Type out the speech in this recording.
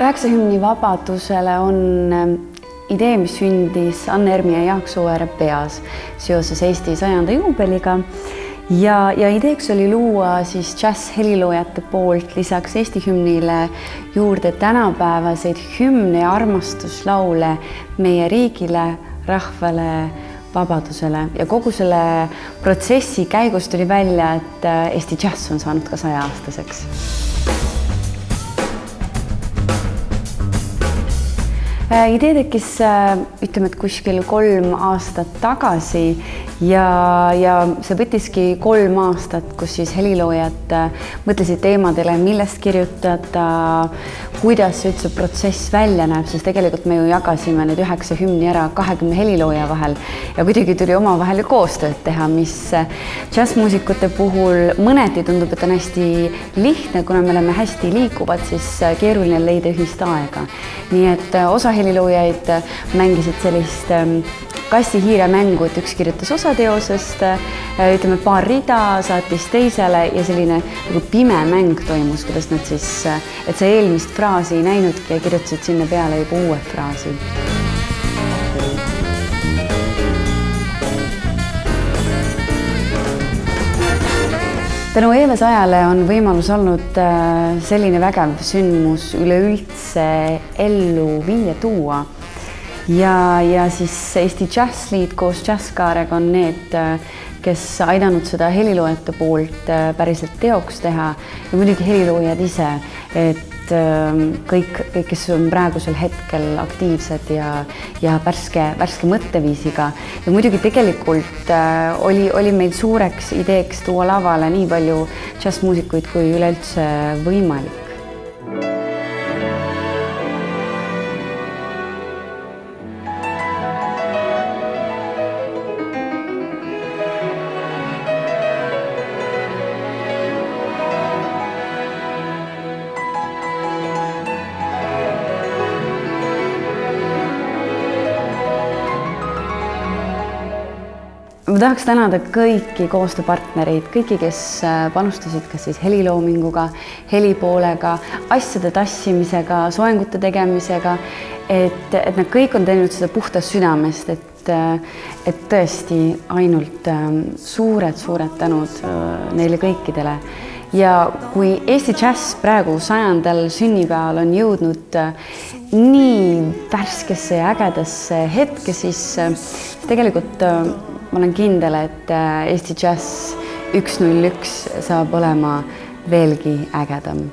9 hümni vabadusele on idee, mis sündis Anne Ermi ja Jaak Sooäre peas seoses Eesti 100. juubeliga. Ja ideeks oli luua siis džäss-heliloojate poolt lisaks Eesti hümnile juurde tänapäevaseid hümne ja armastuslaule meie riigile, rahvale, vabadusele. Ja kogu selle protsessi käigus tuli välja, et Eesti džäss on saanud ka 100-aastaseks. Idee tekkis, ütleme, et kuskil 3 aastat tagasi ja see võttiski 3 aastat, kus siis heliloojad mõtlesid teemadele, millest kirjutada, kuidas see üldse protsess välja näeb, sest tegelikult me ju jagasime need 9 hümni ära 20 helilooja vahel ja kuidagi tuli omavahel koostööd teha, mis džässmuusikute puhul mõneti tundub, et on hästi lihtne, kuna me oleme hästi liikuvad, siis keeruline leida ühist aega. Nii et osa heliloojaid mängisid sellist kassi-hiire mängu, et üks kirjutas osa teosest, ütleme paar rida, saatis teisele ja selline nagu pime mäng toimus, kuidas nad siis, et sa eelmist fraasi ei näinudki ja kirjutasid sinna peale juba uue fraasi. Tänu Eeves ajale on võimalus olnud selline vägev sündmus üleüldse ellu viia tuua. Ja siis Eesti Džässliit koos Džässkaarega on need, kes aidanud seda heliloojate poolt päriselt teoks teha ja muidugi heliloojad ise, et kõik, kes on praegusel hetkel aktiivsed ja värske mõtteviisiga. Ja muidugi tegelikult oli meil suureks ideeks tuua lavale nii palju džässmuusikuid kui üleüldse võimalik. Ma tahaks tänada kõiki koostööpartnereid, kõiki, kes panustasid kas siis heliloominguga, helipoolega, asjade tassimisega, soengute tegemisega, et nad kõik on teinud seda puhtast südamest, et tõesti ainult suured tänud neile kõikidele. Ja kui Eesti džäss praegu 100. sünnipäeval on jõudnud nii värskesse ja ägedasse hetke, siis tegelikult ma olen kindel, et Eesti džäss 101 saab olema veelgi ägedam.